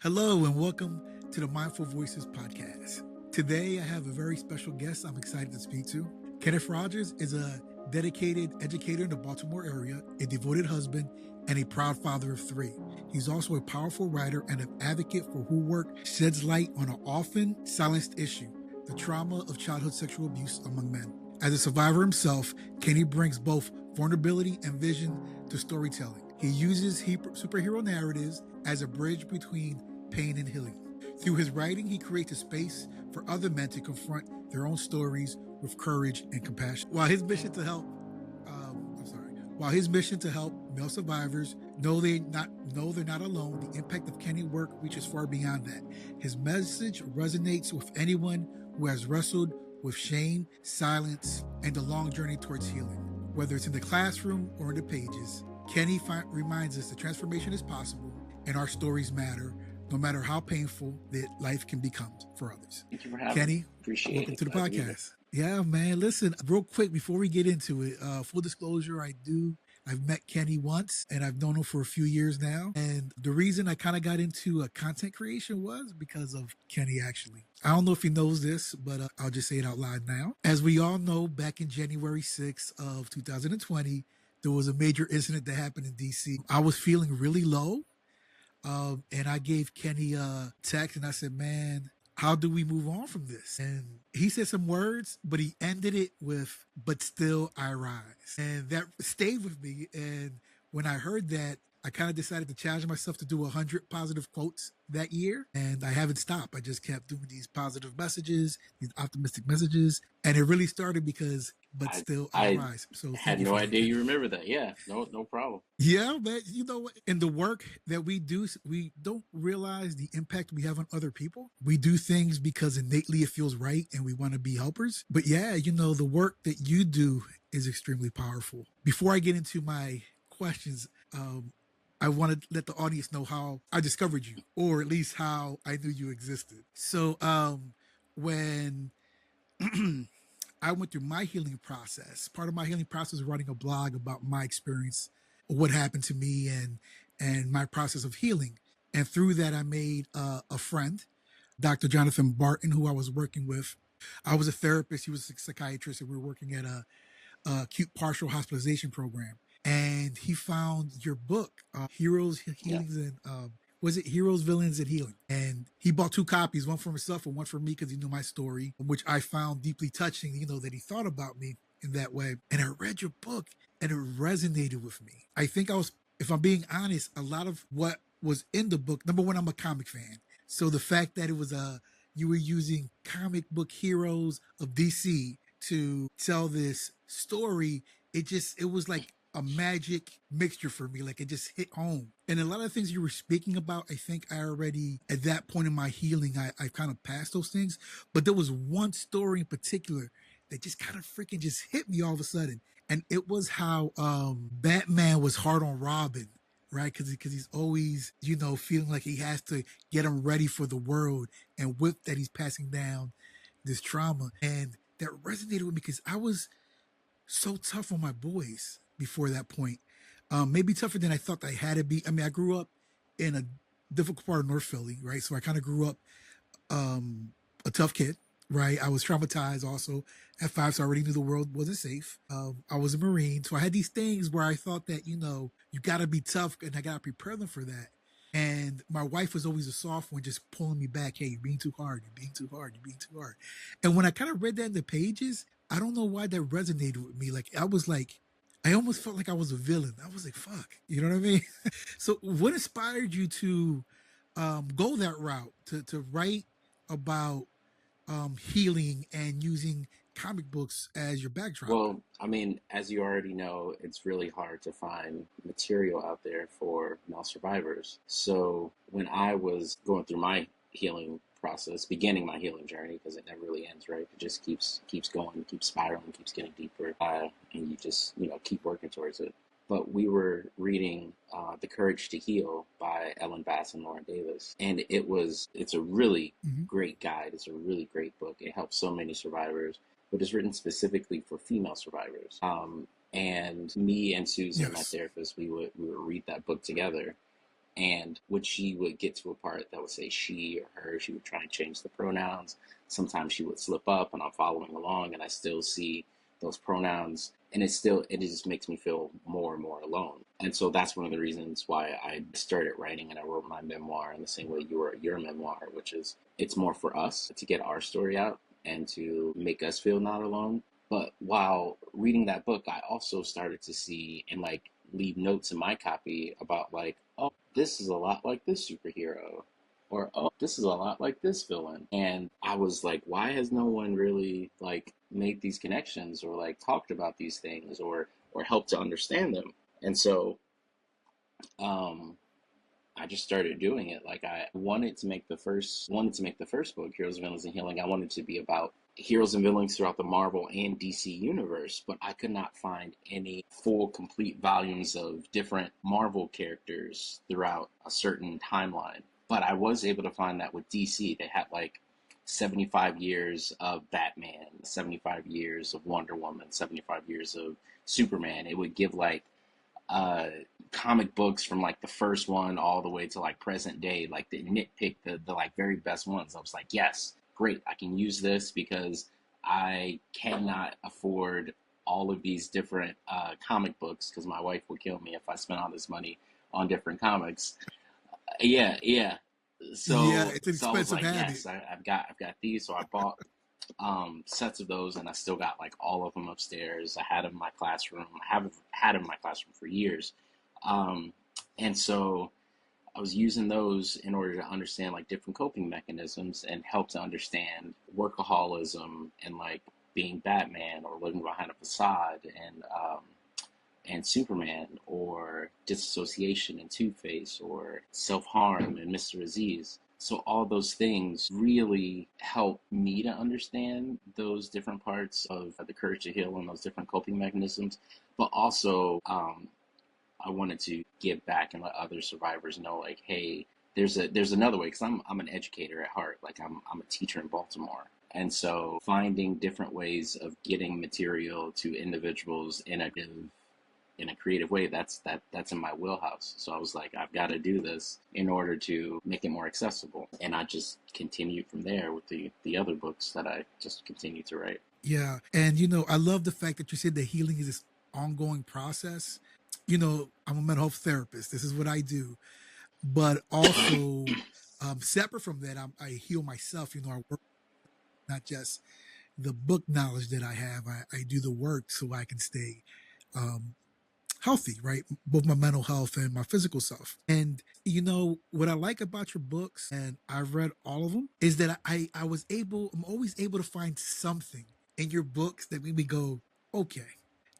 Hello and welcome to the Mindful Voices podcast. Today I have a very special guest I'm excited to speak to. Kenneth Rogers is a dedicated educator in the Baltimore area, a devoted husband, and a proud father of three. He's also a powerful writer and an advocate for whose work sheds light on an often silenced issue, the trauma of childhood sexual abuse among men. As a survivor himself, Kenny brings both vulnerability and vision to storytelling. He uses superhero narratives as a bridge between pain and healing. Through his writing, he creates a space for other men to confront their own stories with courage and compassion. While his mission to help male survivors know they're not alone, the impact of Kenny's work reaches far beyond that. His message resonates with anyone who has wrestled with shame, silence, and the long journey towards healing. Whether it's in the classroom or in the pages, Kenny reminds us that transformation is possible and our stories matter, no matter how painful that life can become for others. Thank you for having Kenny, me. Appreciate welcome it. to the Glad to be podcast. Yeah, man. Listen, real quick before we get into it, full disclosure, I've met Kenny once and I've known him for a few years now. And the reason I kind of got into content creation was because of Kenny, actually. I don't know if he knows this, but I'll just say it out loud now. As we all know, back in January 6th of 2020, there was a major incident that happened in DC. I was feeling really low. And I gave Kenny a text and I said, man, how do we move on from this? And he said some words, but he ended it with, but still I rise. And that stayed with me. And when I heard that, I kind of decided to challenge myself to do 100 positive quotes that year. And I haven't stopped. I just kept doing these positive messages, these optimistic messages. And it really started because, but still I rise. So had no idea you remember that. Yeah, no problem. Yeah, man. You know, in the work that we do, we don't realize the impact we have on other people. We do things because innately it feels right and we want to be helpers. But yeah, you know, the work that you do is extremely powerful. Before I get into my questions, I want to let the audience know how I discovered you, or at least how I knew you existed. So when I went through my healing process, part of my healing process was writing a blog about my experience, what happened to me, and my process of healing. And through that, I made a friend, Dr. Jonathan Barton, who I was working with. I was a therapist. He was a psychiatrist, and we were working at a acute partial hospitalization program. And he found your book, Heroes, Healings, and was it Heroes, Villains, and Healing? And he bought two copies, one for himself and one for me because he knew my story, which I found deeply touching, you know, that he thought about me in that way. And I read your book and it resonated with me. I think if I'm being honest, a lot of what was in the book, number one, I'm a comic fan. So the fact that it was you were using comic book heroes of DC to tell this story, it was like a magic mixture for me. Like it just hit home. And a lot of things you were speaking about, I think I already, at that point in my healing, I kind of passed those things. But there was one story in particular that just kind of freaking just hit me all of a sudden. And it was how Batman was hard on Robin, right? Because he's always, you know, feeling like he has to get him ready for the world. And with that, he's passing down this trauma. And that resonated with me because I was so tough on my boys before that point. Maybe tougher than I thought I had to be. I mean, I grew up in a difficult part of North Philly, right? So I kind of grew up a tough kid, right? I was traumatized also at 5, so I already knew the world wasn't safe. I was a Marine, so I had these things where I thought that, you know, you got to be tough and I got to prepare them for that. And my wife was always a soft one, just pulling me back. Hey, you're being too hard. You're being too hard. You're being too hard. And when I kind of read that in the pages, I don't know why that resonated with me. I almost felt like I was a villain. I was like, fuck, you know what I mean? So what inspired you to go that route, to write about healing and using comic books as your backdrop? Well, I mean, as you already know, it's really hard to find material out there for male survivors. So when I was going through my healing process, beginning my healing journey, because it never really ends, right? It just keeps going, keeps spiraling, keeps getting deeper, and you just, you know, keep working towards it. But we were reading The Courage to Heal by Ellen Bass and Lauren Davis. And it's a really great guide. It's a really great book. It helps so many survivors, but it's written specifically for female survivors. And me and Susan, my therapist, we would read that book together. And when she would get to a part that would say she or her, she would try and change the pronouns. Sometimes she would slip up, and I'm following along, and I still see those pronouns, and it just makes me feel more and more alone. And so that's one of the reasons why I started writing and I wrote my memoir in the same way you wrote your memoir, which is it's more for us to get our story out and to make us feel not alone. But while reading that book, I also started to see and like leave notes in my copy about like, oh, this is a lot like this superhero, or oh, this is a lot like this villain. And I was like, why has no one really like made these connections or like talked about these things or helped to understand them? And so um I just started doing it. Like I wanted to make the first book, Heroes, Villains, and Healing. I wanted to be about heroes and villains throughout the Marvel and DC universe, but I could not find any full, complete volumes of different Marvel characters throughout a certain timeline. But I was able to find that with DC. They had like 75 years of Batman, 75 years of Wonder Woman, 75 years of Superman. It would give like uh, comic books from like the first one all the way to like present day, like the nitpick the like very best ones. I was like, yes, great, I can use this because I cannot afford all of these different comic books because my wife would kill me if I spent all this money on different comics. Yeah, yeah. Yeah, So it's an so I was expensive like, habit. yes, I've got these. So I bought sets of those, and I still got like all of them upstairs. I had them in my classroom. I have had them in my classroom for years, um, and so I was using those in order to understand like different coping mechanisms and help to understand workaholism and like being Batman or living behind a facade and Superman or disassociation and Two Face or self harm and Mr. Aziz. So all those things really help me to understand those different parts of the courage to heal and those different coping mechanisms. But also, I wanted to give back and let other survivors know, like, hey, there's another way because I'm an educator at heart. Like I'm a teacher in Baltimore. And so finding different ways of getting material to individuals in a creative way, that's in my wheelhouse. So I was like, I've got to do this in order to make it more accessible. And I just continued from there with the other books that I just continued to write. Yeah. And, I love the fact that you said that healing is this ongoing process. I'm a mental health therapist. This is what I do. But also, separate from that, I heal myself. I work not just the book knowledge that I have, I do the work so I can stay um, healthy, right? Both my mental health and my physical self. And what I like about your books, and I've read all of them, is that I'm always able to find something in your books that made me go, okay.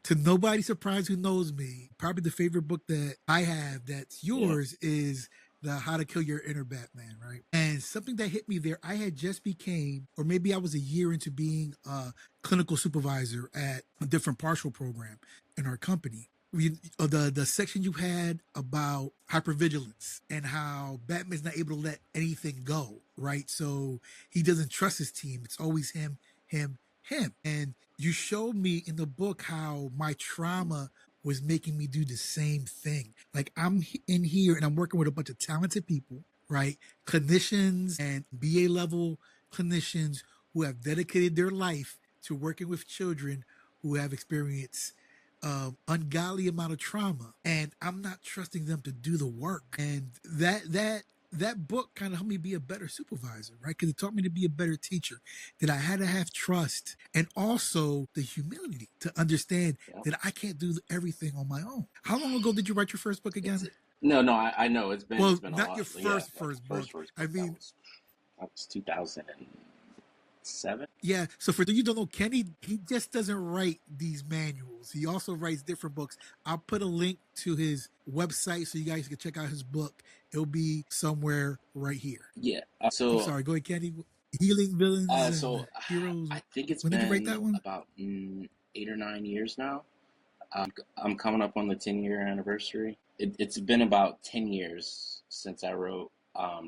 To nobody's surprise who knows me, probably the favorite book that I have that's Yeah. yours is the How to Kill Your Inner Batman, right? And something that hit me there, I had just became, or maybe I was a year into being a clinical supervisor at a different partial program in our company. The section you had about hypervigilance and how Batman's not able to let anything go, right? So he doesn't trust his team. It's always him. And you showed me in the book how my trauma was making me do the same thing. Like in here and I'm working with a bunch of talented people, right? Clinicians and BA level clinicians who have dedicated their life to working with children who have experienced ungodly amount of trauma, and I'm not trusting them to do the work. And that book kind of helped me be a better supervisor, right? Because it taught me to be a better teacher. That I had to have trust and also the humility to understand Yeah. that I can't do everything on my own. How long ago did you write your first book It's again? no, I know it's Well, been a not your lot. Yeah, like first book. first I book mean, that was 2007. yeah. So for those you don't know, Kenny, he just doesn't write these manuals. He also writes different books. I'll put a link to his website so you guys can check out his book. It'll be somewhere right here. Yeah. I'm sorry. Go ahead, Kenny. Healing Villains So and Heroes. I think it's When did you write been that one? about 8 or 9 years now. I'm coming up on the 10-year anniversary. It's been about 10 years since I wrote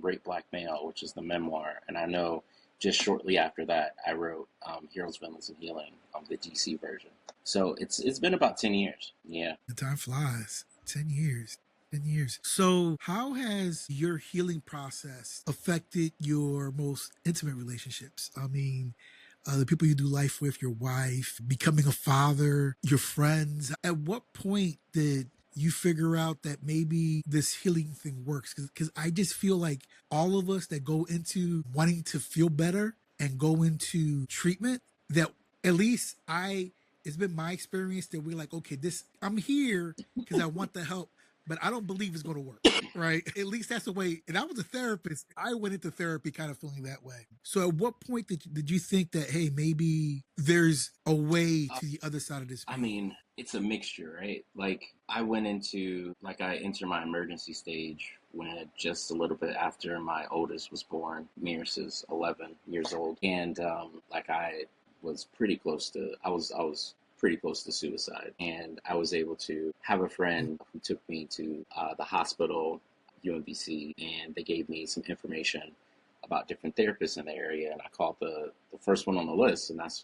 Great Black Male, which is the memoir. And I know just shortly after that, I wrote Heroes, Villains, and Healing, the DC version. So it's been about 10 years. Yeah. The time flies. 10 years. 10 years. So, how has your healing process affected your most intimate relationships? I mean, the people you do life with, your wife, becoming a father, your friends. At what point did you figure out that maybe this healing thing works? Because I just feel like all of us that go into wanting to feel better and go into treatment, that at least it's been my experience that we're like, okay, I'm here because I want the help, but I don't believe it's going to work. Right. At least that's the way. And I was a therapist. I went into therapy kind of feeling that way. So at what point did you think that, hey, maybe there's a way to the other side of this I pain? mean, it's a mixture, right? Like I entered my emergency stage when just a little bit after my oldest was born. Mieres is 11 years old, and like I was pretty close to suicide, and I was able to have a friend who took me to the hospital, UMBC, and they gave me some information about different therapists in the area, and I called the first one on the list, and that's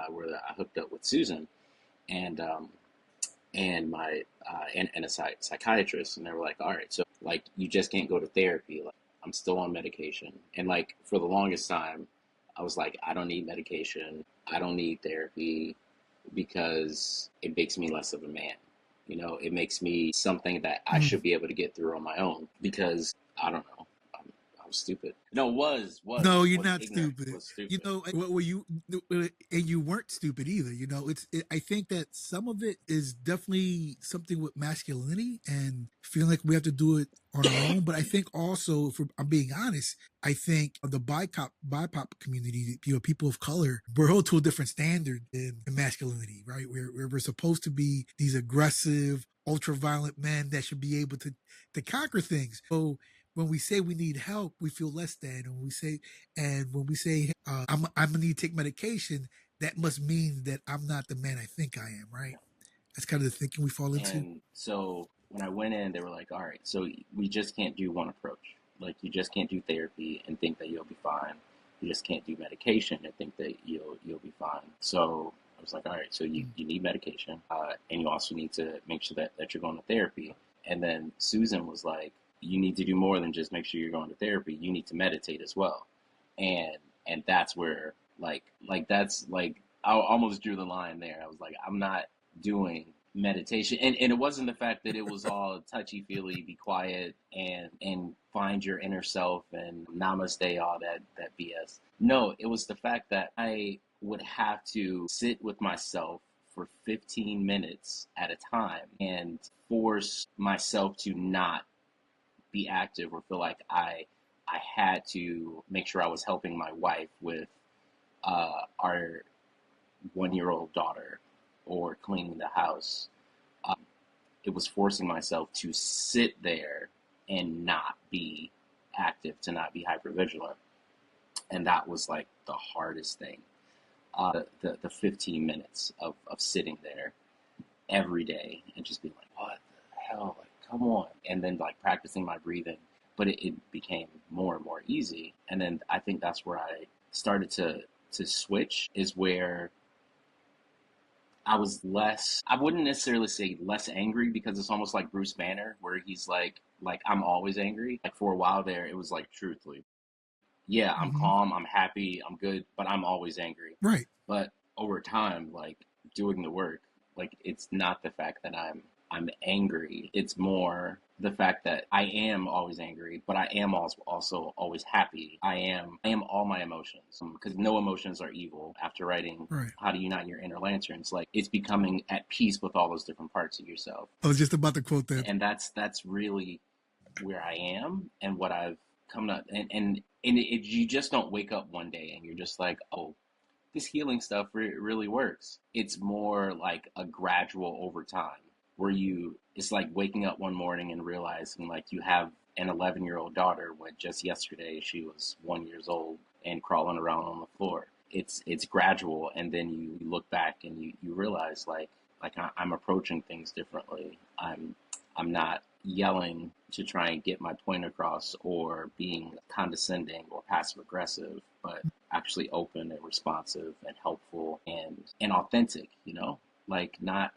where I hooked up with Susan and my and a psychiatrist, and they were like, all right, so like you just can't go to therapy. Like I'm still on medication, and like for the longest time, I was like, I don't need medication, I don't need therapy because it makes me less of a man. You know, it makes me something that I Mm. should be able to get through on my own because I don't know. I was stupid. No, No, you're was not ignorant. stupid. Was You stupid. know, what were you, and you weren't stupid either. You know, I think that some of it is definitely something with masculinity and feeling like we have to do it on our own. But I think also, if I'm being honest, I think the BIPOC community, people of color, we're held to a different standard in masculinity, right? We're supposed to be these aggressive, ultra violent men that should be able to conquer things. So when we say we need help, we feel less than. When we say I'm gonna need to take medication, that must mean that I'm not the man I think I am, right? That's kind of the thinking we fall into. And so when I went in, they were like, all right, so we just can't do one approach. Like, you just can't do therapy and think that you'll be fine. You just can't do medication and think that you'll be fine. So I was like, all right, so you need medication, and you also need to make sure that you're going to therapy. And then Susan was like, you need to do more than just make sure you're going to therapy. You need to meditate as well. And and that's where that's like I almost drew the line there. I was like, I'm not doing meditation, and it wasn't the fact that it was all touchy feely, be quiet and find your inner self and namaste, all that BS. No, it was the fact that I would have to sit with myself for 15 minutes at a time and force myself to not be active or feel like I had to make sure I was helping my wife with our 1 year old daughter or cleaning the house. It was forcing myself to sit there and not be active, to not be hypervigilant. And that was like the hardest thing. The 15 minutes of sitting there every day and just being like, what the hell? Like, come on. And then like practicing my breathing. But it became more and more easy. And then I think that's where I started to switch, is where I was less, I wouldn't necessarily say less angry, because it's almost like Bruce Banner where he's like I'm always angry. Like for a while there, it was like, truthfully, yeah, I'm Mm-hmm. calm, I'm happy, I'm good, but I'm always angry. Right. But over time, like doing the work, like it's not the fact that I'm angry. It's more the fact that I am always angry, but I am also always happy. I am all my emotions, because no emotions are evil. After writing Right. How to Unite Your Inner Lanterns, like it's becoming at peace with all those different parts of yourself, I was just about to quote that. and that's really where I am and what I've come to, and you just don't wake up one day and you're just like, oh, this healing stuff really works. It's more like a gradual over time, where it's like waking up one morning and realizing like you have an 11-year-old daughter when just yesterday she was 1 years old and crawling around on the floor. It's gradual, and then you look back and you realize I'm approaching things differently. I'm not yelling to try and get my point across or being condescending or passive aggressive, but actually open and responsive and helpful and authentic, like not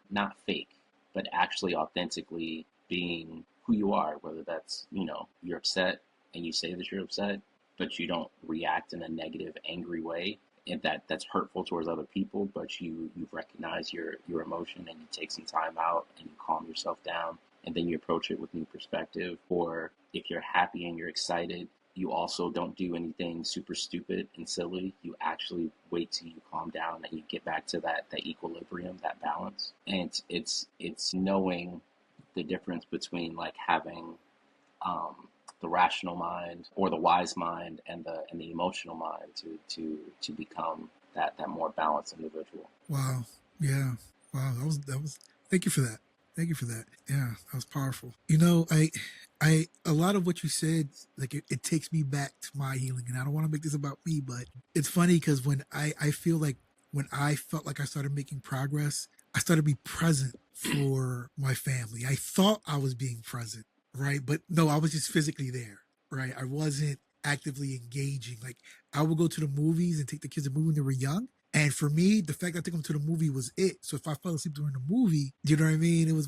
fake, but actually authentically being who you are, whether that's, you know, you're upset and you say that you're upset, but you don't react in a negative, angry way. And that's hurtful towards other people, but you recognize your emotion and you take some time out and you calm yourself down and then you approach it with new perspective. Or if you're happy and you're excited, you also don't do anything super stupid and silly. You actually wait till you calm down and you get back to that equilibrium, that balance. And it's knowing the difference between like having um, the rational mind or the wise mind and the emotional mind to become that more balanced individual. Wow. Yeah. Wow. That was. Thank you for that. Thank you for that. Yeah, that was powerful. You know, a lot of what you said, like it takes me back to my healing, and I don't want to make this about me, but it's funny because when I feel like when I felt like I started making progress, I started to be present for my family. I thought I was being present, right? But no, I was just physically there, right? I wasn't actively engaging. Like I would go to the movies and take the kids to movies when they were young. And for me, the fact I took them to the movie was it. So if I fell asleep during the movie, you know what I mean? It was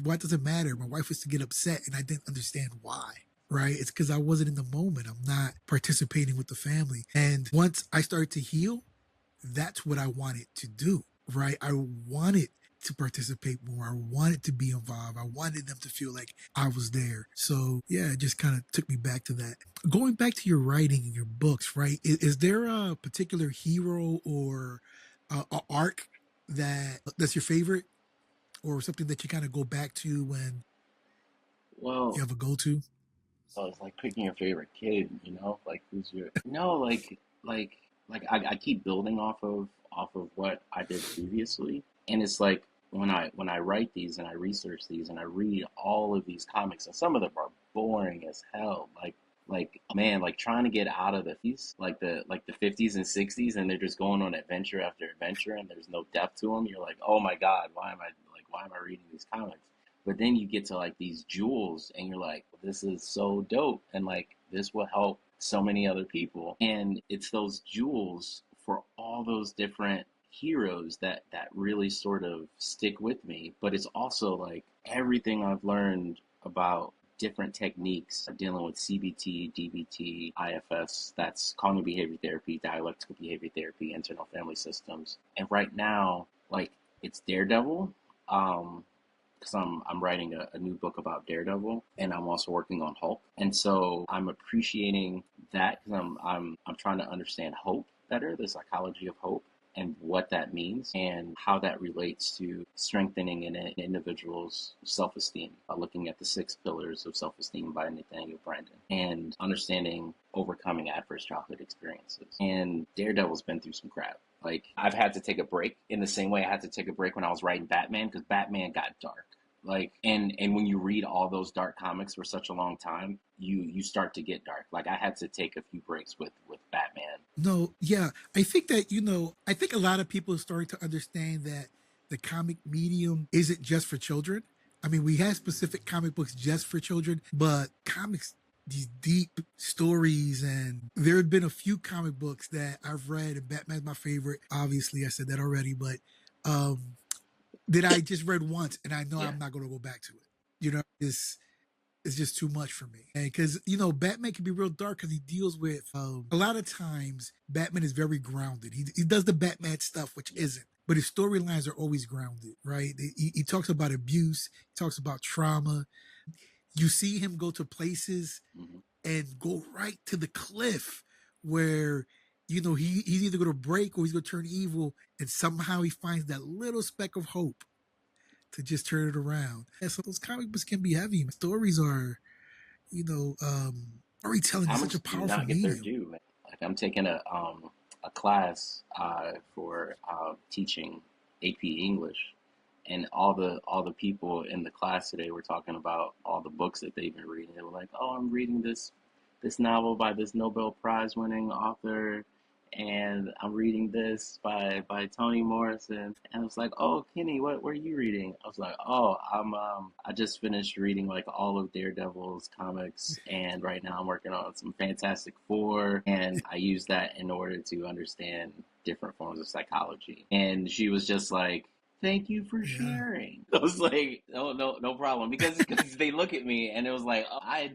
why does it matter? My wife was to get upset and I didn't understand why. Right? It's because I wasn't in the moment. I'm not participating with the family. And once I started to heal, that's what I wanted to do. Right? I wanted to participate more. I wanted to be involved. I wanted them to feel like I was there. So yeah, it just kind of took me back to that. Going back to your writing and your books, right? Is there a particular hero or a arc that's your favorite, or something that you kind of go back to when you Well, have a go to? so it's like picking your favorite kid, you know, like who's your no, like I keep building off of what I did previously, and it's like when I write these and I research these and I read all of these comics, and some of them are boring as hell, like man, like trying to get out of the fees, like the 50s and 60s, and they're just going on adventure after adventure, and there's no depth to them. You're like, oh my god, why am I reading these comics? But then you get to like these jewels and you're like, this is so dope. And like, this will help so many other people. And it's those jewels for all those different heroes that really sort of stick with me. But it's also like everything I've learned about different techniques dealing with CBT, DBT, IFS, that's cognitive behavior therapy, dialectical behavior therapy, internal family systems. And right now, like, it's Daredevil. Because I'm writing a new book about Daredevil, and I'm also working on Hulk, and so I'm appreciating that because I'm trying to understand hope better, the psychology of hope, and what that means, and how that relates to strengthening an individual's self-esteem. Looking at the 6 pillars of self-esteem by Nathaniel Branden, and understanding overcoming adverse childhood experiences. And Daredevil's been through some crap. Like, I've had to take a break in the same way I had to take a break when I was writing Batman, because Batman got dark. Like, and when you read all those dark comics for such a long time, you start to get dark. Like, I had to take a few breaks with Batman. No, yeah. I think that, I think a lot of people are starting to understand that the comic medium isn't just for children. I mean, we have specific comic books just for children, but comics, these deep stories, and there have been a few comic books that I've read, and Batman's my favorite. Obviously, I said that already, but um, that I just read once, and I know Yeah. I'm not going to go back to it. It's just too much for me. Because, Batman can be real dark because he deals with, a lot of times, Batman is very grounded. He does the Batman stuff, which Yeah. isn't. But his storylines are always grounded, right? He talks about abuse, he talks about trauma. You see him go to places Hmm. and go right to the cliff where, he's either going to break or he's going to turn evil. And somehow he finds that little speck of hope to just turn it around. And so those comic books can be heavy. Stories are, storytelling is such a Comics do powerful not get their medium. due, man. Like, I'm taking a class for teaching AP English, and all the people in the class today were talking about all the books that they've been reading. They were like, "Oh, I'm reading this novel by this Nobel Prize winning author, and I'm reading this by Toni Morrison." And I was like, "Oh, Kenny, what were you reading?" I was like, "Oh, I just finished reading like all of Daredevil's comics, and right now I'm working on some Fantastic Four, and I use that in order to understand different forms of psychology." And she was just like, thank you for Yeah. sharing. I was like, no, no, no problem. Because they look at me and it was like, oh, I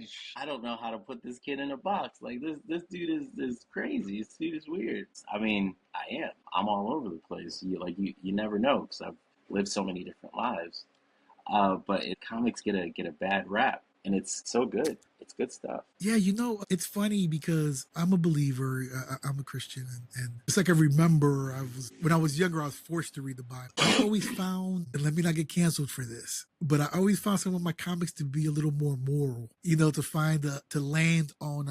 don't know how to put this kid in a box. Like this dude is crazy. This dude is weird. I mean, I am. I'm all over the place. You never know because I've lived so many different lives. Comics get a bad rap, and it's so good. It's good stuff. Yeah, it's funny because I'm a believer. I'm a Christian, and it's like I remember when I was younger, I was forced to read the Bible. I always found, and let me not get canceled for this, but I always found some of my comics to be a little more moral. To land on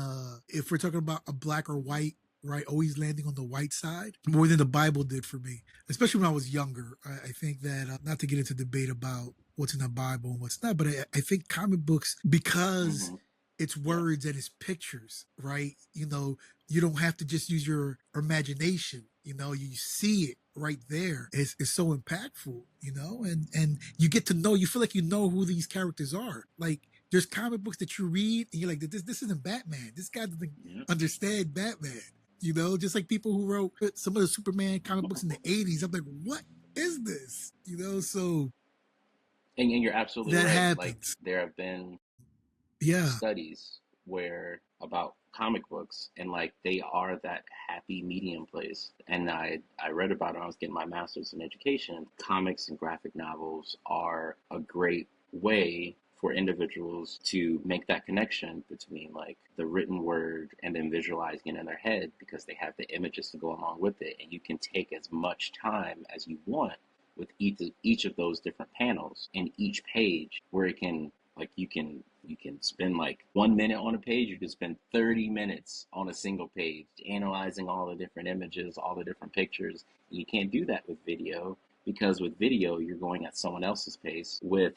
if we're talking about a black or white, right, always landing on the white side more than the Bible did for me, especially when I was younger. I think that not to get into debate about what's in the Bible and what's not, but I think comic books, because Hmm. it's Yes. words and it's pictures, right? You don't have to just use your imagination. You see it right there. It's so impactful, and you get to know. You feel like you know who these characters are. Like there's comic books that you read and you're like, this isn't Batman. This guy doesn't Yep. understand Batman. Just like people who wrote some of the Superman comic books in the '80s. I'm like, what is this? So And you're absolutely that right. Like happens. there have been Yeah. studies where about comic books and like they are that happy medium place. And I read about it when I was getting my master's in education. Comics and graphic novels are a great way for individuals to make that connection between like the written word and then visualizing it in their head because they have the images to go along with it, and you can take as much time as you want with each of those different panels and each page where it can like you can spend like 1 minute on a page. You can spend 30 minutes on a single page analyzing all the different images, all the different pictures. And you can't do that with video because with video you're going at someone else's pace. With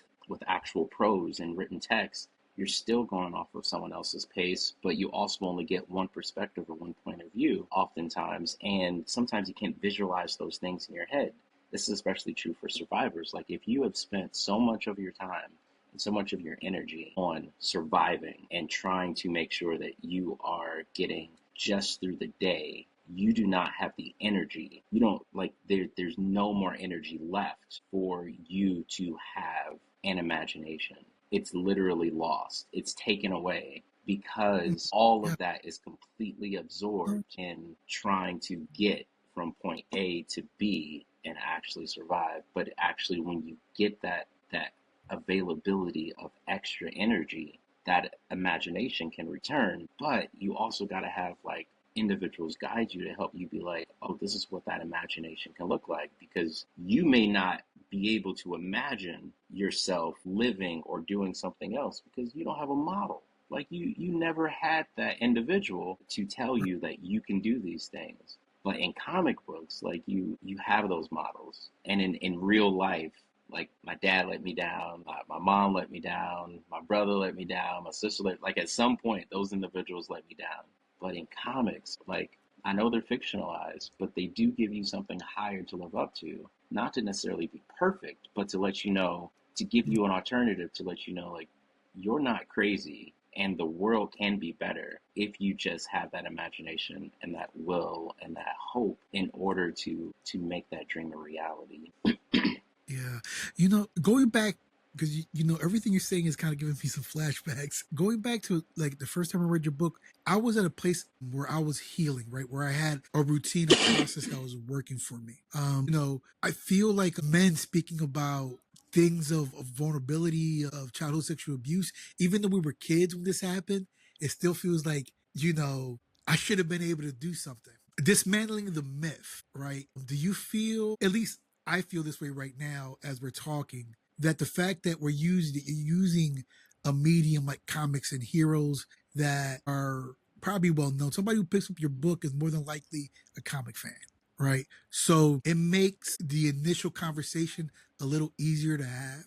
actual prose and written text, you're still going off of someone else's pace, but you also only get one perspective or one point of view oftentimes, and sometimes you can't visualize those things in your head. This is especially true for survivors. Like if you have spent so much of your time and so much of your energy on surviving and trying to make sure that you are getting just through the day, you do not have the energy. You don't like there's no more energy left for you to have an imagination. It's literally lost. It's taken away because all Yeah. of that is completely absorbed in trying to get from point A to B and actually survive. But actually when you get that availability of extra energy, that imagination can return. But you also got to have like individuals guide you to help you be like, oh, this is what that imagination can look like, because you may not be able to imagine yourself living or doing something else because you don't have a model. Like you never had that individual to tell you that you can do these things. But in comic books, like you have those models. And in real life, like my dad let me down, my mom let me down, my brother let me down, my sister like at some point those individuals let me down. But in comics, like I know they're fictionalized, but they do give you something higher to live up to. Not to necessarily be perfect, but to let you know, to give you an alternative, to let you know like you're not crazy and the world can be better if you just have that imagination and that will and that hope in order to make that dream a reality. Yeah. Going back, because everything you're saying is kind of giving me some flashbacks. Going back to like the first time I read your book, I was at a place where I was healing, right? Where I had a routine, a process that was working for me. I feel like men speaking about things of vulnerability, of childhood sexual abuse, even though we were kids when this happened, it still feels like, I should have been able to do something. Dismantling the myth, right? Do you feel, at least I feel this way right now as we're talking, that the fact that we're using a medium like comics and heroes that are probably well known, somebody who picks up your book is more than likely a comic fan, right? So it makes the initial conversation a little easier to have.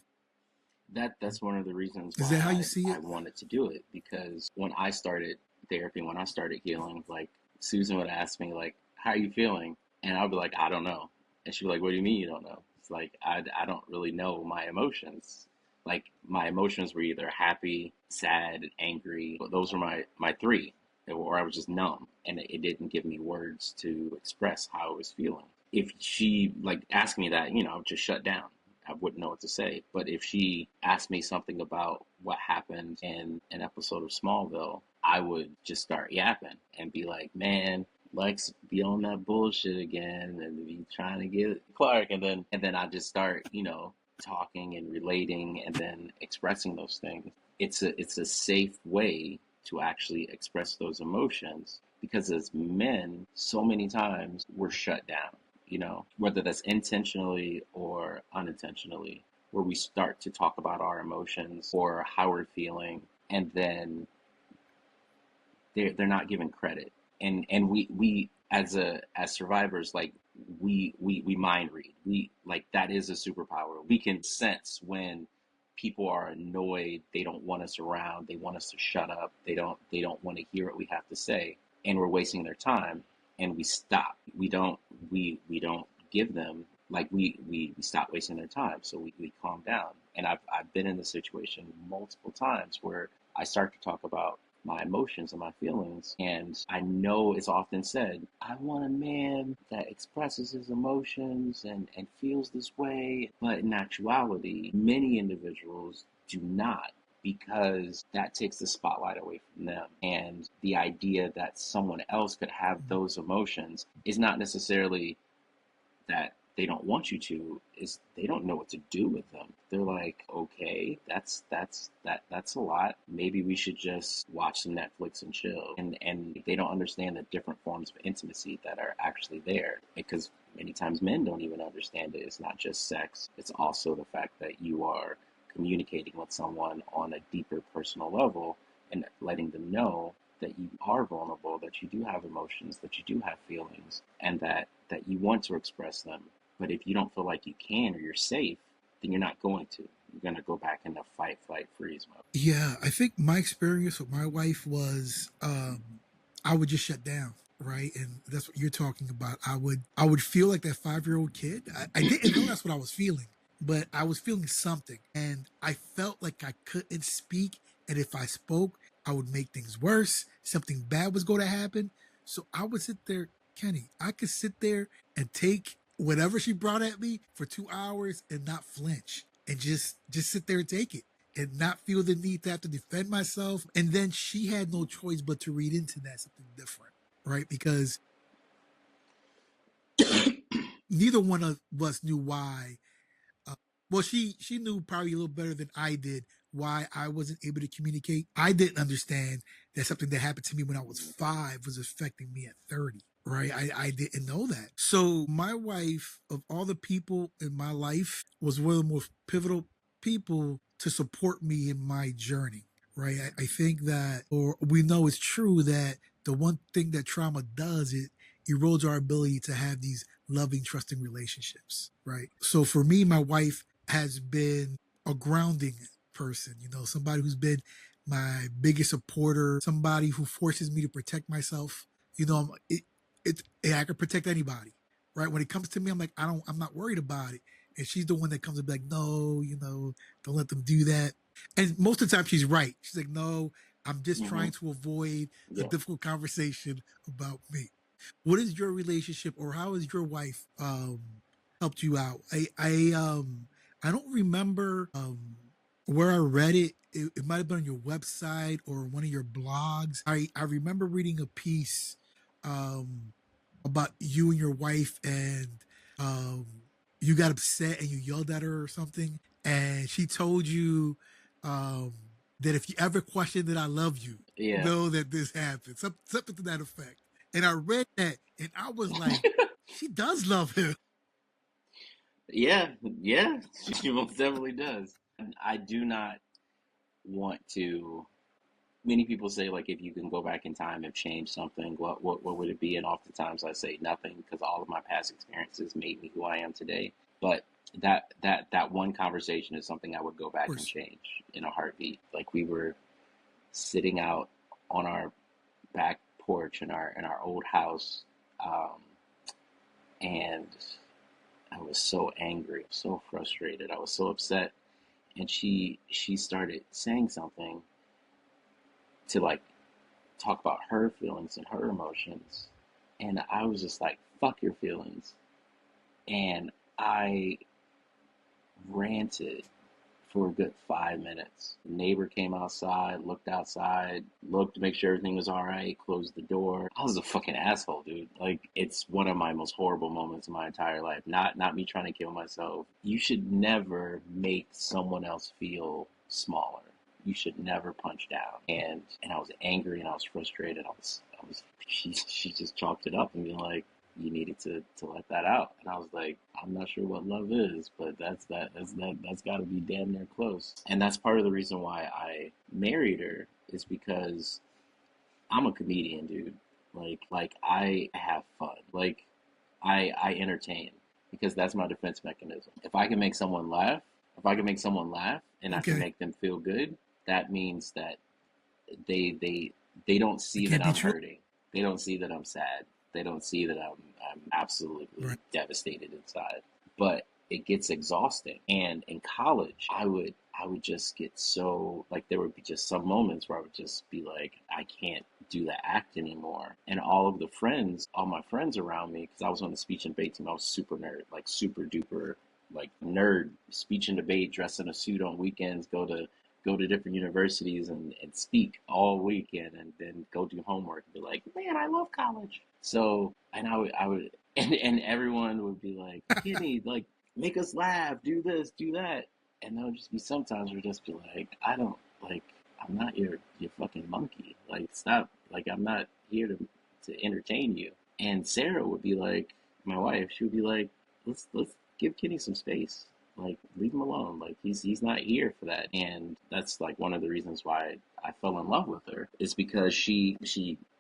That's one of the reasons Is why that how you see I it? wanted to do it, because when I started therapy, when I started healing, like Susan would ask me like, how are you feeling? And I'd be like, I don't know. And she'd be like, what do you mean you don't know? It's like I don't really know my emotions. Like my emotions were either happy, sad, angry. But those were my three. Or I was just numb and it didn't give me words to express how I was feeling. if she like asked me that, I would just shut down. I wouldn't know what to say. But if she asked me something about what happened in an episode of Smallville, I would just start yapping and be like, man, Lex be on that bullshit again and be trying to get Clark, and then I just start, talking and relating and then expressing those things. It's a safe way to actually express those emotions, because as men, so many times we're shut down, whether that's intentionally or unintentionally, where we start to talk about our emotions or how we're feeling, and then they're not given credit. And we as survivors, like we mind read. We like that is a superpower. We can sense when people are annoyed, they don't want us around, they want us to shut up, they don't want to hear what we have to say, and we're wasting their time, and we stop. We don't give them, like we stop wasting their time, so we calm down. And I've been in this situation multiple times where I start to talk about my emotions and my feelings. And I know it's often said, I want a man that expresses his emotions and feels this way. But in actuality, many individuals do not, because that takes the spotlight away from them. And the idea that someone else could have those emotions is not necessarily that they don't want you to, is they don't know what to do with them. They're like, okay, that's a lot. Maybe we should just watch some Netflix and chill. And they don't understand the different forms of intimacy that are actually there, because many times men don't even understand it. It's not just sex. It's also the fact that you are communicating with someone on a deeper personal level and letting them know that you are vulnerable, that you do have emotions, that you do have feelings, and that you want to express them. But if you don't feel like you can or you're safe, then you're not going to. You're going to go back into fight, flight, freeze mode. Yeah, I think my experience with my wife was I would just shut down, right? And that's what you're talking about. I would feel like that 5-year-old kid. I didn't know that's what I was feeling, but I was feeling something, and I felt like I couldn't speak, and if I spoke, I would make things worse. Something bad was going to happen. So I would sit there, Kenny. I could sit there and take whatever she brought at me for 2 hours and not flinch, and just sit there and take it and not feel the need to have to defend myself. And then she had no choice but to read into that something different, right? Because neither one of us knew why. Uh, well, she knew probably a little better than I did why I wasn't able to communicate. I didn't understand that something that happened to me when I was 5 was affecting me at 30. Right. I didn't know that. So my wife, of all the people in my life, was one of the most pivotal people to support me in my journey. Right. I think that, or we know it's true that the one thing that trauma does, it erodes our ability to have these loving, trusting relationships. Right. So for me, my wife has been a grounding person, somebody who's been my biggest supporter, somebody who forces me to protect myself. I can protect anybody, right? When it comes to me, I'm not worried about it. And she's the one that comes and be like, no, don't let them do that. And most of the time she's right. She's like, no, I'm just Mm-hmm. trying to avoid a Yeah. difficult conversation about me. What is your relationship, or how has your wife helped you out? I don't remember where I read it. It might have been on your website or one of your blogs. I remember reading a piece um about you and your wife, and um you got upset and you yelled at her or something, and she told you um that if you ever question that I love you, Yeah. know that this happened. Something to that effect. And I read that and I was like, she does love him. Yeah. Yeah. She most definitely does. I do not want to. Many people say, like, if you can go back in time and change something, what would it be? And oftentimes I say nothing, because all of my past experiences made me who I am today. But that one conversation is something I would go Of back and course. change in a heartbeat. Like, we were sitting out on our back porch in our old house, um, and I was so angry, so frustrated, I was so upset, and she started saying something to, like, talk about her feelings and her emotions. And I was just like, fuck your feelings. and I ranted for a good 5 minutes. The neighbor came outside, looked to make sure everything was all right, closed the door. I was a fucking asshole, dude. Like, it's one of my most horrible moments in my entire life. Not me trying to kill myself. You should never make someone else feel smaller. You should never punch down. And I was angry and I was frustrated. She just chalked it up and being like, you needed to let that out. And I was like, I'm not sure what love is, but that's got to be damn near close. And that's part of the reason why I married her, is because I'm a comedian, dude. Like I have fun. Like I entertain, because that's my defense mechanism. If I can make someone laugh and I can Okay. make them feel good, that means that they don't It see that can't be I'm true. hurting. They don't see that I'm sad. They don't see that I'm absolutely Right. devastated inside. But it gets exhausting. And in college, I would just get so, like, there would be just some moments where I would just be like, I can't do the act anymore. And all my friends around me, because I was on the speech and debate team, I was super nerd, like super duper, like nerd, speech and debate, dress in a suit on weekends, go to different universities and speak all weekend, and then go do homework and be like, man, I love college. So, and I would, and everyone would be like, Kenny, like, make us laugh, do this, do that. And there would just be sometimes where just be like, I don't, like, I'm not your fucking monkey. Like, stop. Like, I'm not here to entertain you. And Sarah would be like, my wife, she would be like, let's give Kenny some space. Like, leave him alone. Like, he's not here for that. And that's like one of the reasons why I fell in love with her, is because she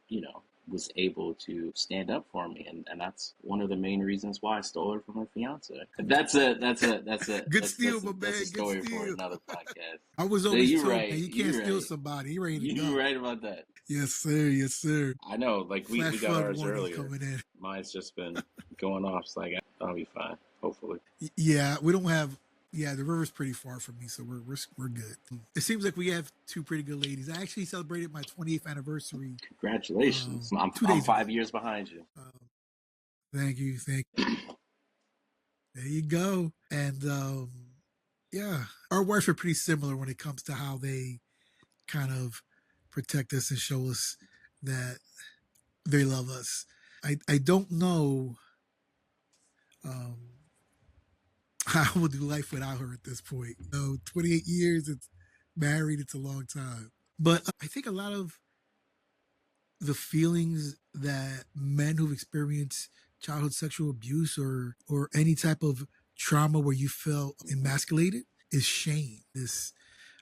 you know was able to stand up for me, and that's one of the main reasons why I stole her from her fiance. Good steal, my That's a man. Good story for steal. another podcast. I was So always told, man, you can't you're steal right, somebody. You ready to you're go. right about that. Yes, sir. Yes, sir. I know, like, we Flash got flood ours warnings earlier. coming in. Mine's just been going off. It's like, I'll be fine, hopefully. Yeah, we don't have. Yeah, the river's pretty far from me, so we're good. It seems like we have two pretty good ladies. I actually celebrated my 28th anniversary Congratulations. two I'm days ago. 5 years behind you. Um, thank you, thank you. There you go. And yeah, our wives are pretty similar when it comes to how they kind of protect us and show us that they love us. I don't know um, how I will do life without her at this point. 28 years, it's married, it's a long time. But I think a lot of the feelings that men who've experienced childhood sexual abuse or any type of trauma where you felt emasculated is shame. This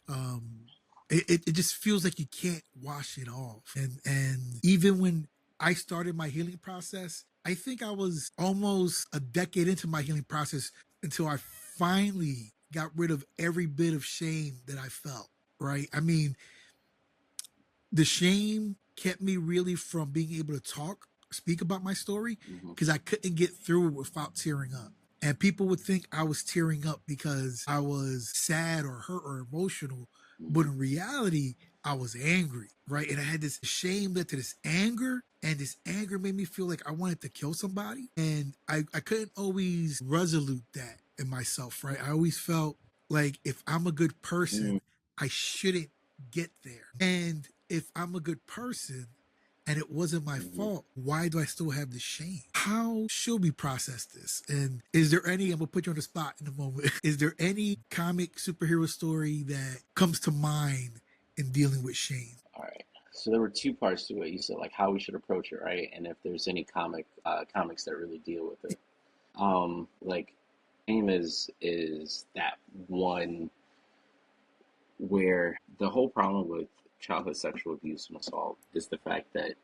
um it just feels like you can't wash it off. And even when I started my healing process, I think I was almost a decade into my healing process until I finally got rid of every bit of shame that I felt. Right? I mean, the shame kept me really from being able to speak about my story, Hmm. because I couldn't get through it without tearing up. And people would think I was tearing up because I was sad or hurt or emotional. But Hmm. in reality, I was angry, right? And I had this shame led to this anger, and this anger made me feel like I wanted to kill somebody. And I couldn't always resolute that in myself, right? I always felt like if I'm a good person, I shouldn't get there. And if I'm a good person and it wasn't my Hmm. fault, why do I still have the shame? How should we process this? And is there any, I'm gonna put you on the spot in a moment, is there any comic superhero story that comes to mind in dealing with shame? All right. So there were two parts to it. You said, like, how we should approach it, right? And if there's any comics that really deal with it. Like, shame is that one where the whole problem with childhood sexual abuse and assault is the fact that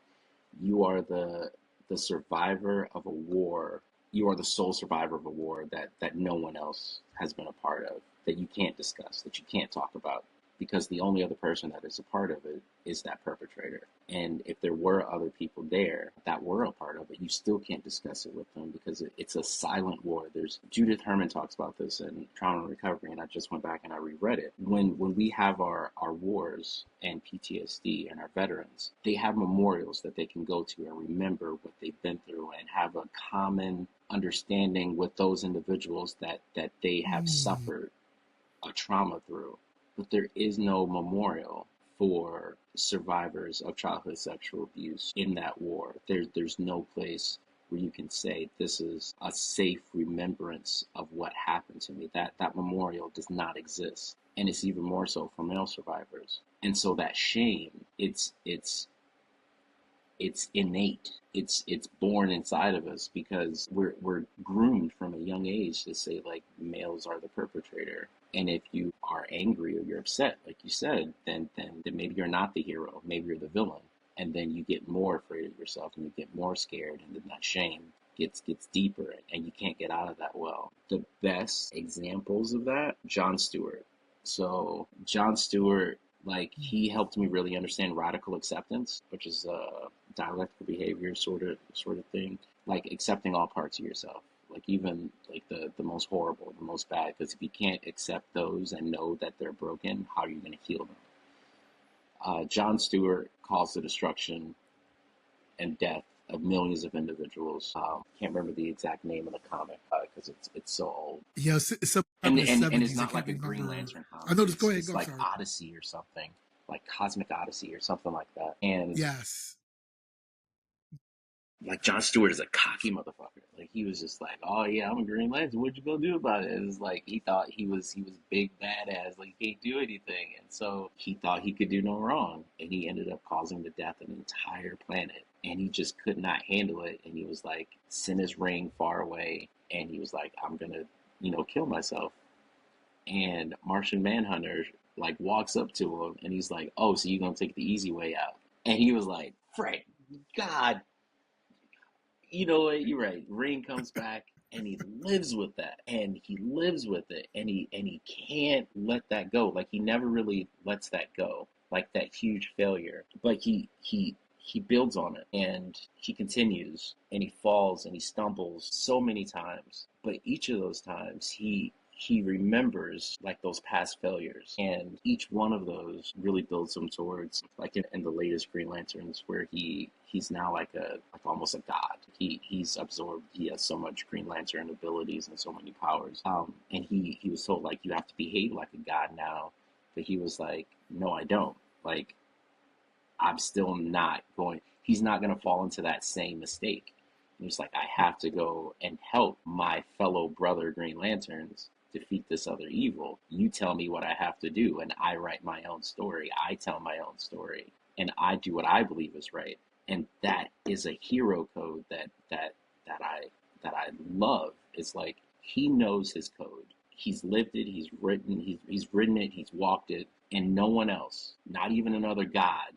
you are the survivor of a war. You are the sole survivor of a war that no one else has been a part of, that you can't discuss, that you can't talk about, because the only other person that is a part of it is that perpetrator. And if there were other people there that were a part of it, you still can't discuss it with them, because it's a silent war. There's Judith Herman talks about this in Trauma and Recovery, and I just went back and I reread it. When we have our wars and PTSD and our veterans, they have memorials that they can go to and remember what they've been through and have a common understanding with those individuals that they have Mm. suffered a trauma through, but there is no memorial for survivors of childhood sexual abuse in that war. There's no place where you can say this is a safe remembrance of what happened to me. That memorial does not exist, and it's even more so for male survivors. And so that shame, it's innate. It's born inside of us because we're groomed from a young age to say like males are the perpetrator. And if you are angry or you're upset, like you said, then maybe you're not the hero, maybe you're the villain. And then you get more afraid of yourself and you get more scared, and then that shame gets deeper and you can't get out of that well. The best examples of that, Jon Stewart. So Jon Stewart, like, he helped me really understand radical acceptance, which is dialectical behavior sort of thing, like accepting all parts of yourself, like even like the most horrible, the most bad, because if you can't accept those and know that they're broken, how are you going to heal them? Jon Stewart caused the destruction and death of millions of individuals. Can't remember the exact name of the comic because it's so old. Yeah, it's up in and the and and it's 70s. I not can't like a Green remember. Lantern I comic. know this. Go It's ahead. it's Go. I'm like sorry. Odyssey or something, like Cosmic Odyssey or something like that. And Yes. like Jon Stewart is a cocky motherfucker. Like he was just like, oh yeah, I'm a Green Lantern. What you gonna do about it? It was like he thought he was big badass. Like he can't do anything, and so he thought he could do no wrong, and he ended up causing the death of an entire planet. And he just could not handle it, and he was like, sent his ring far away, and he was like, I'm gonna, kill myself. And Martian Manhunter like walks up to him, and he's like, oh, so you're gonna take the easy way out? And he was like, Frank, God, you know what? You're right. Ring comes back, and he lives with that, and he lives with it, and he can't let that go. Like he never really lets that go, like that huge failure. But he builds on it, and he continues, and he falls and he stumbles so many times. But each of those times, he remembers like those past failures, and each one of those really builds him towards like in the latest Green Lanterns, where he's now like almost a god. He's absorbed. He has so much Green Lantern abilities and so many powers. And he was told like you have to behave like a god now, but he was like, no, I don't. Like I'm still not going. He's not going to fall into that same mistake. And he's like, I have to go and help my fellow brother Green Lanterns defeat this other evil. You tell me what I have to do, and I write my own story. I tell my own story, and I do what I believe is right. And that is a hero code that I love. It's like he knows his code. He's lived it. He's written it. He's walked it, and no one else, not even another god,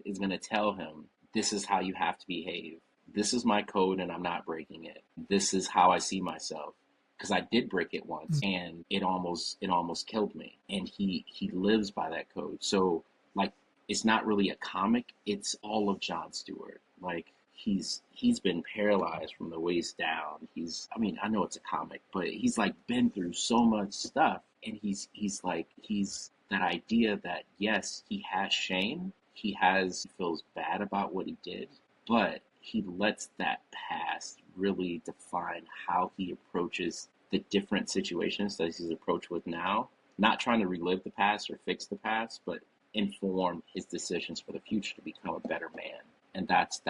is going to tell him, this is how you have to behave. This is my code and I'm not breaking it. This is how I see myself. Because I did break it once and it almost killed me. And he lives by that code. So like it's not really a comic, it's all of Jon Stewart. Like he's been paralyzed from the waist down. I know it's a comic, but he's like been through so much stuff, and he's that idea that yes, he has shame, he feels bad about what he did, but he lets that past really define how he approaches the different situations that he's approached with now. Not trying to relive the past or fix the past, but inform his decisions for the future to become a better man. And that's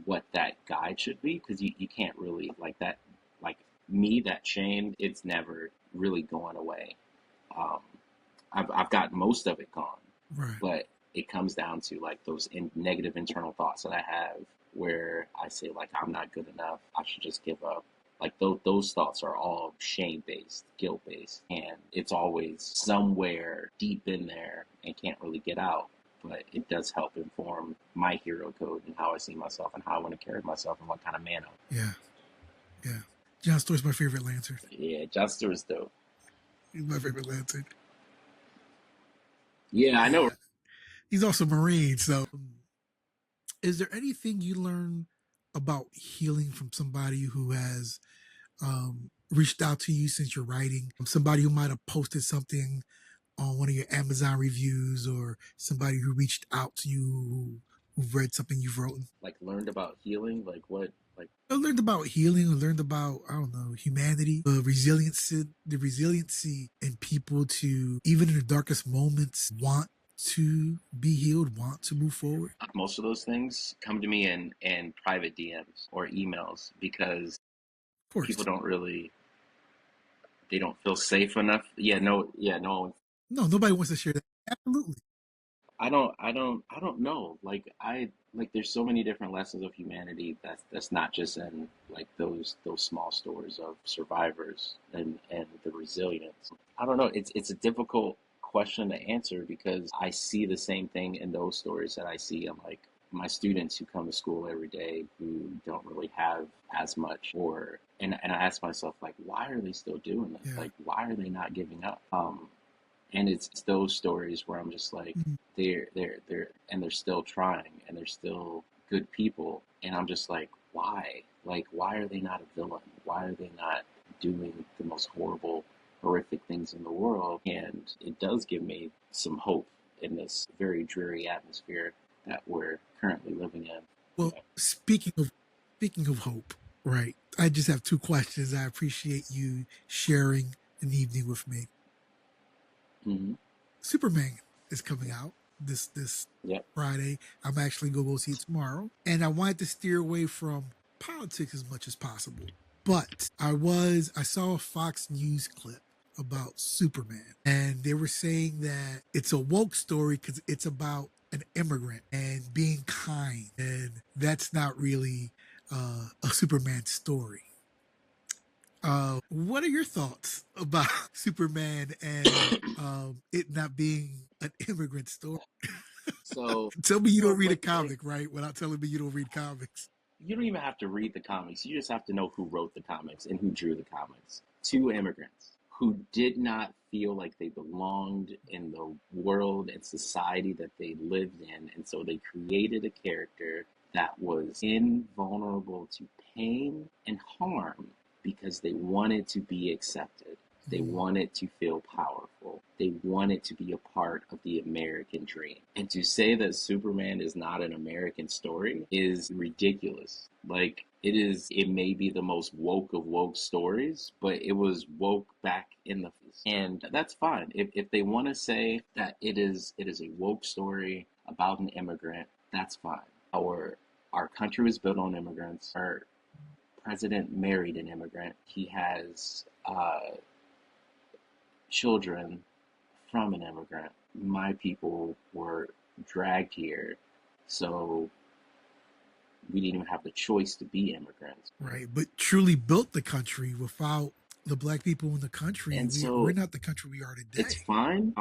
what that guide should be, because you can't really like that, like me, that shame, it's never really going away. um, I've got most of it gone, Right. but it comes down to like those negative internal thoughts that I have, where I say like I'm not good enough, I should just give up. Like those thoughts are all shame based, guilt based, and it's always somewhere deep in there and can't really get out. But it does help inform my hero code and how I see myself and how I want to carry myself and what kind of man I'm. Yeah. Yeah. Jon Stewart's my favorite Lantern. Yeah, Jon Stewart's dope. He's my favorite Lantern. Yeah, I know. Yeah. He's also Marine. So, is there anything you learn about healing from somebody who has reached out to you since you're writing? Somebody who might have posted something on one of your Amazon reviews, or somebody who reached out to you who've read something you've written? Like learned about healing, like what, like I learned about healing. I learned about, I don't know, humanity, the resiliency in people to, even in the darkest moments, want to be healed, want to move forward. most of those things come to me in private DMs or emails because Of people course. don't really, they don't feel safe enough. No. No, nobody wants to share that. Absolutely. I don't know. Like there's so many different lessons of humanity that's not just in like those small stories of survivors and the resilience. I don't know. It's a difficult question to answer because I see the same thing in those stories that I see in like my students who come to school every day who don't really have as much or and I ask myself like why are they still doing this? Yeah. Like why are they not giving up? And it's those stories where I'm just like Mhm. they're still trying and they're still good people and I'm just like why are they not a villain? Why are they not doing the most horrible horrific things in the world? And it does give me some hope in this very dreary atmosphere that we're currently living in. Well, speaking of hope, right? I just have two questions. I appreciate you sharing an evening with me. Hmm. Superman is coming out this Yep. Friday. I'm actually gonna go see it tomorrow, and I wanted to steer away from politics as much as possible. But I saw a Fox News clip about Superman, and they were saying that it's a woke story because it's about an immigrant and being kind, and that's not really a Superman story. What are your thoughts about Superman and it not being an immigrant story? So Tell me you don't read a like comic, right? Without telling me you don't read comics. you don't even have to read the comics. You just have to know who wrote the comics and who drew the comics. Two immigrants who did not feel like they belonged in the world and society that they lived in. And so they created a character that was invulnerable to pain and harm because they wanted to be accepted. They Mm, wanted to feel powerful. They wanted to be a part of the American dream. And to say that Superman is not an American story is ridiculous. Like it is, it may be the most woke of woke stories, but it was woke back in the, and that's fine. If they want to say that it is a woke story about an immigrant, that's fine. Our country was built on immigrants. Our president married an immigrant. He has children from an immigrant. My people were dragged here, so we didn't even have the choice to be immigrants. right, but truly built the country. Without the black people in the country, And we're so not the country we are it's today. fine.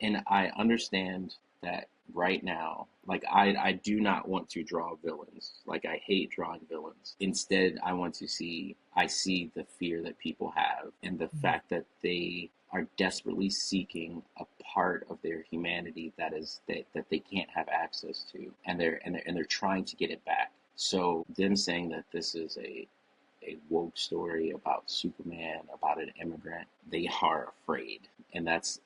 And I understand that right now, like I do not want to draw villains. Like I hate drawing villains. Instead, I see the fear that people have and the Mm, fact that they are desperately seeking a part of their humanity that they can't have access to, and they're trying to get it back. So them saying that this is a woke story about Superman, about an immigrant, they are afraid, and that's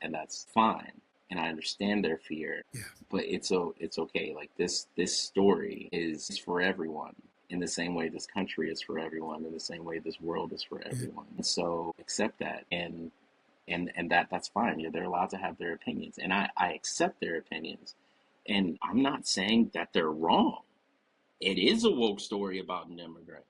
fine, and I understand their fear, yeah, but it's okay. Like this story is for everyone. In the same way this country is for everyone, in the same way this world is for yeah. everyone. And so accept that and that's fine. Yeah, they're allowed to have their opinions. And I accept their opinions. And I'm not saying that they're wrong. It is a woke story about an immigrant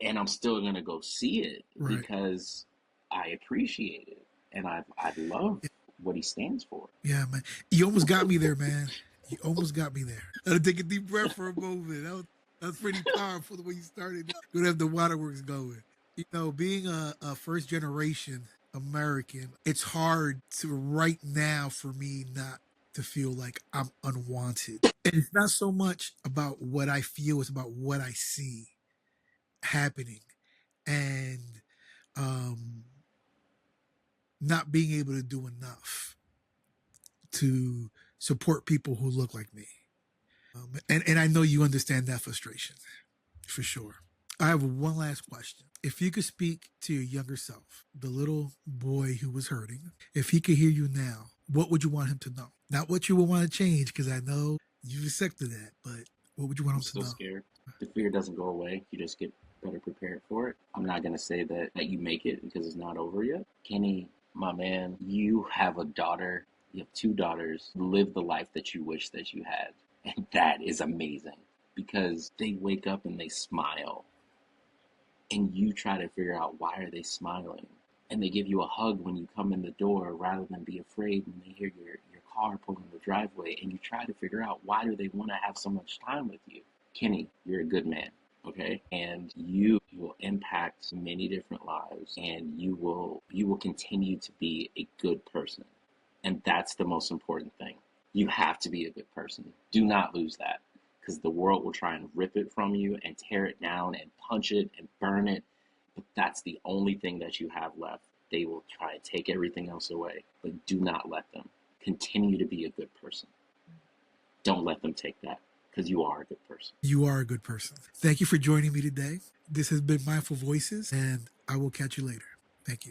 and I'm still gonna go see it Right. because I appreciate it and I love what he stands for. Yeah, man. You almost got me there, man. You almost got me there. I had to take a deep breath for a moment. That was pretty powerful the way you started. Gonna have the waterworks going. Being a first generation American, it's hard to right now for me not to feel like I'm unwanted. And it's not so much about what I feel, it's about what I see happening. And um not being able to do enough to support people who look like me. And I know you understand that frustration for sure. I have one last question. If you could speak to your younger self, the little boy who was hurting, if he could hear you now, what would you want him to know? Not what you would want to change, because I know You've accepted that, but what would you want I'm them to still know? scared. The fear doesn't go away. You just get better prepared for it. I'm not going to say that you make it because it's not over yet. Kenny, my man, you have a daughter. You have two daughters. Live the life that you wish that you had. And that is amazing because they wake up and they smile. And you try to figure out why are they smiling. And they give you a hug when you come in the door rather than be afraid when they hear your car pull in the driveway. And you try to figure out why do they want to have so much time with you. Kenny, you're a good man, okay? And you will impact many different lives, and you will continue to be a good person. And that's the most important thing. You have to be a good person. Do not lose that because the world will try and rip it from you and tear it down and punch it and burn it. But that's the only thing that you have left. They will try and take everything else away, but do not let them. Continue to be a good person. Don't let them take that because you are a good person. You are a good person. Thank you for joining me today. This has been Mindful Voices, and I will catch you later. Thank you.